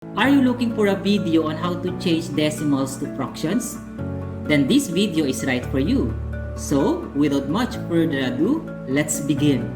Are you looking for a video on how to change decimals to fractions? Then this video is right for you. So, without much further ado, let's begin.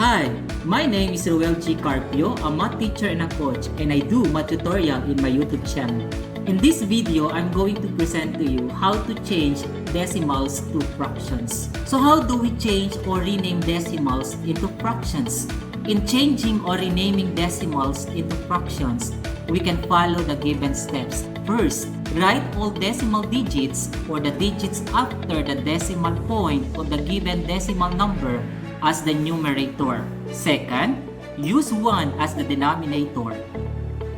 Hi, my name is Rowel Carpio, a math teacher and a coach, and I do math tutorial in my YouTube channel. In this video, I'm going to present to you how to change decimals to fractions. So how do we change or rename decimals into fractions? In changing or renaming decimals into fractions, we can follow the given steps. First, write all decimal digits or the digits after the decimal point of the given decimal number as the numerator. Second, use 1 as the denominator.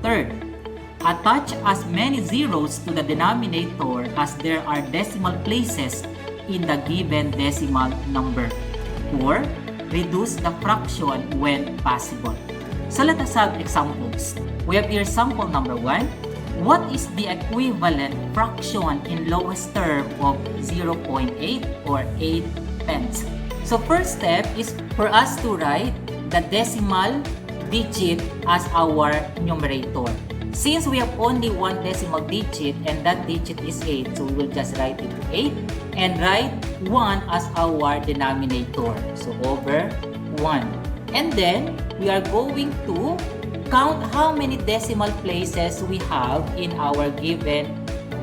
Third, attach as many zeros to the denominator as there are decimal places in the given decimal number. 4, reduce the fraction when possible. So let us have examples. We have here sample number 1. What is the equivalent fraction in lowest term of 0.8 or 8 tenths? So first step is for us to write the decimal digit as our numerator. Since we have only one decimal digit and that digit is 8, so we will just write it 8 and write 1 as our denominator. So over 1. And then we are going to count how many decimal places we have in our given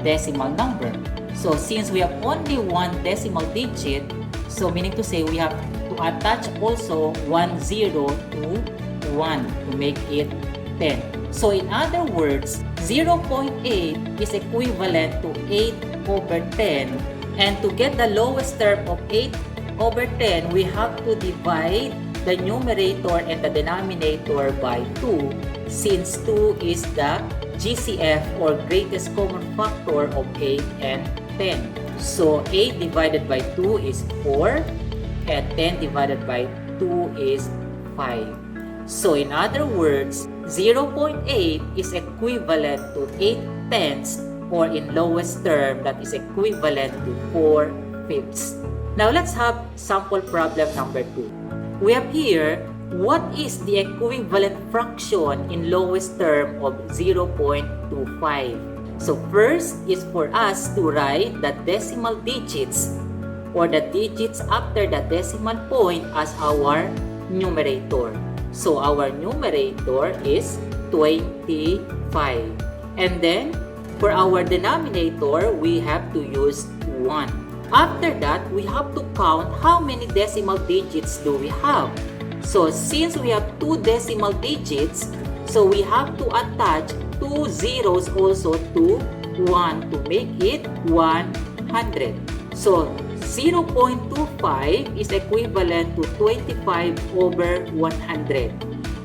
decimal number. So since we have only one decimal digit, so meaning to say we have to attach also 1 0 to 1 to make it 10. So in other words, 0.8 is equivalent to 8 over 10. And to get the lowest term of 8 over 10, we have to divide the numerator and the denominator by 2, since 2 is the GCF or greatest common factor of 8 and 10. So 8 divided by 2 is 4 and 10 divided by 2 is 5. So in other words, 0.8 is equivalent to 8 tenths, or in lowest term that is equivalent to 4 fifths. Now let's have sample problem number 2. We have here, what is the equivalent fraction in lowest term of 0.25? So first is for us to write the decimal digits or the digits after the decimal point as our numerator. So our numerator is 25. And then for our denominator, we have to use 1. After that, we have to count how many decimal digits do we have. So since we have 2 decimal digits, so we have to attach 2 zeros also to 1 to make it 100. So 0.25 is equivalent to 25 over 100.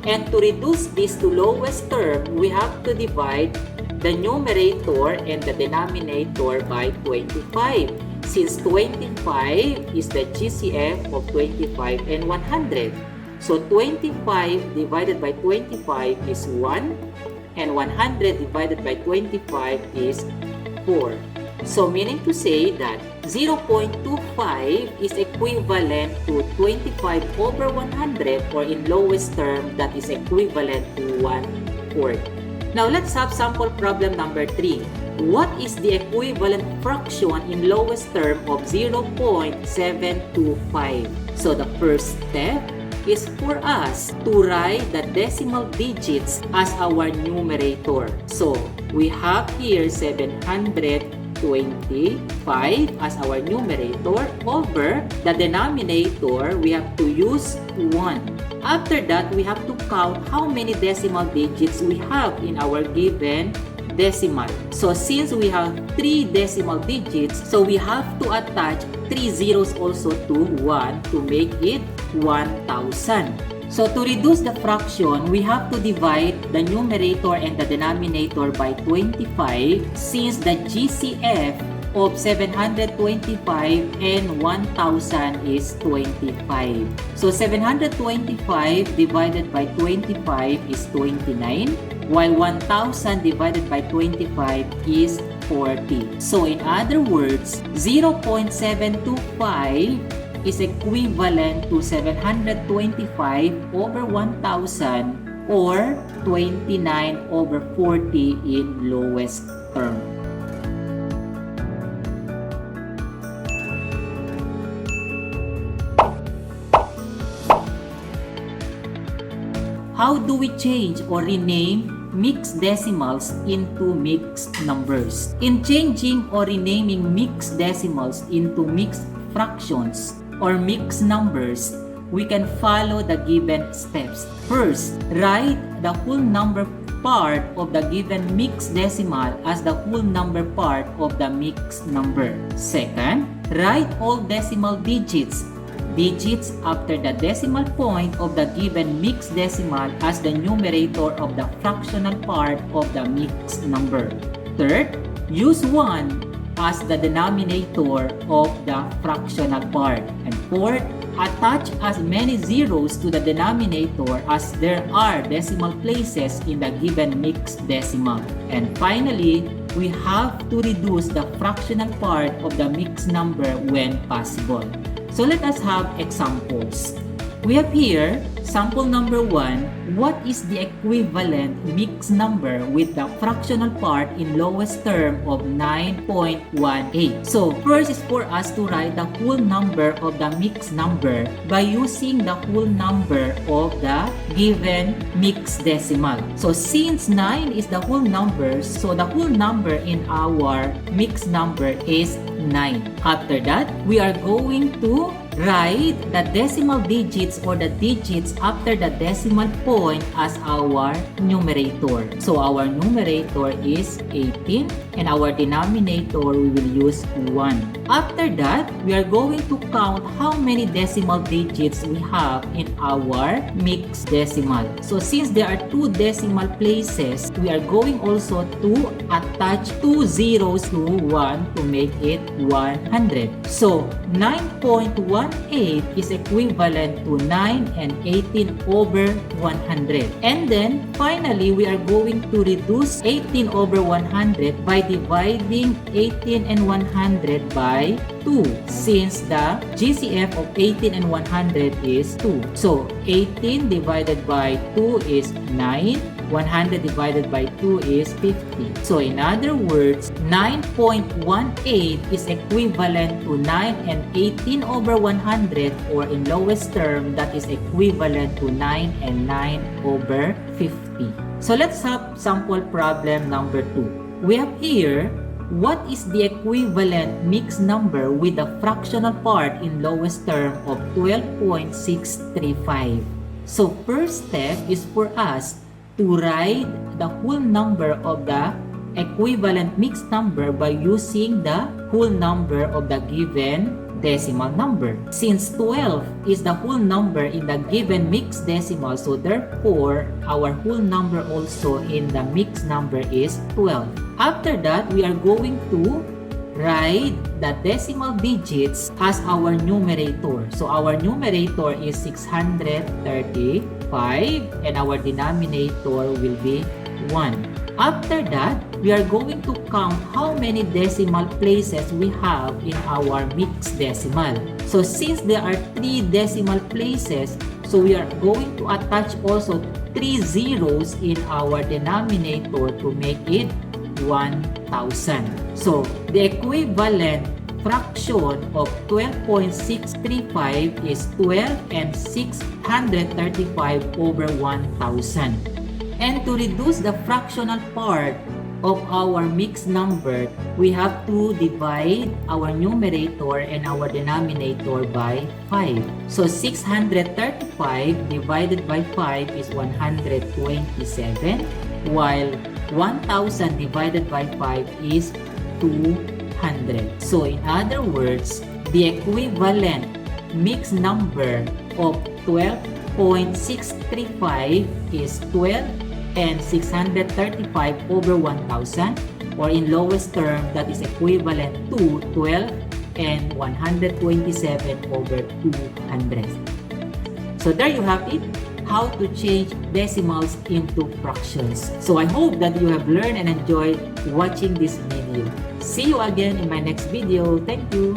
And to reduce this to lowest term, we have to divide the numerator and the denominator by 25. Since 25 is the GCF of 25 and 100. So 25 divided by 25 is 1. And 100 divided by 25 is 4. So meaning to say that 0.25 is equivalent to 25 over 100, or in lowest term that is equivalent to 1/4. Now let's have sample problem number 3. What is the equivalent fraction in lowest term of 0.725? So the first step is for us to write the decimal digits as our numerator. So we have here 725 as our numerator. Over the denominator, we have to use 1. After that, we have to count how many decimal digits we have in our given decimal. So since we have 3 decimal digits, so we have to attach 3 zeros also to 1 to make it 1,000. So to reduce the fraction, we have to divide the numerator and the denominator by 25, since the GCF of 725 and 1,000 is 25. So 725 divided by 25 is 29, while 1,000 divided by 25 is 40. So in other words, 0.725 is equivalent to 725 over 1,000 or 29 over 40 in lowest term. How do we change or rename mixed decimals into mixed numbers? In changing or renaming mixed decimals into mixed fractions or mixed numbers, we can follow the given steps. First, write the whole number part of the given mixed decimal as the whole number part of the mixed number. Second, write all decimal digits after the decimal point of the given mixed decimal as the numerator of the fractional part of the mixed number. Third, use 1 as the denominator of the fractional part. And fourth, attach as many zeros to the denominator as there are decimal places in the given mixed decimal. And finally, we have to reduce the fractional part of the mixed number when possible. So let us have examples. We have here sample number 1. What is the equivalent mixed number with the fractional part in lowest term of 9.18? So first is for us to write the whole number of the mixed number by using the whole number of the given mixed decimal. So since 9 is the whole number, so the whole number in our mixed number is 9. After that, we are going to write the decimal digits or the digits after the decimal point as our numerator. So our numerator is 18 and our denominator we will use 1. After that, we are going to count how many decimal digits we have in our mixed decimal. So since there are 2 decimal places, we are going also to attach 2 zeros to 1 to make it 100. So 9.18 is equivalent to 9 and 18 over 100. And then finally, we are going to reduce 18 over 100 by dividing 18 and 100 by 2, since the GCF of 18 and 100 is 2. So 18 divided by 2 is 9. 100 divided by 2 is 50. So in other words, 9.18 is equivalent to 9 and 18 over 100, or in lowest term, that is equivalent to 9 and 9 over 50. So let's have sample problem number 2. We have here, what is the equivalent mixed number with the fractional part in lowest term of 12.635? So first step is for us to write the whole number of the equivalent mixed number by using the whole number of the given decimal number. Since 12 is the whole number in the given mixed decimal, so therefore our whole number also in the mixed number is 12. After that, we are going to write the decimal digits as our numerator. So our numerator is 635 and our denominator will be 1. After that, we are going to count how many decimal places we have in our mixed decimal. So since there are 3 decimal places, so we are going to attach also 3 zeros in our denominator to make it 1,000. So the equivalent fraction of 12.635 is 12 and 635 over 1,000. And to reduce the fractional part of our mixed number, we have to divide our numerator and our denominator by 5. So 635 divided by 5 is 127, while 1,000 divided by 5 is 200. So in other words, the equivalent mixed number of 12.635 is 12 and 635 over 1,000, or in lowest term, that is equivalent to 12 and 127 over 200. So there you have it, how to change decimals into fractions. So I hope that you have learned and enjoyed watching this video. See you again in my next video. Thank you.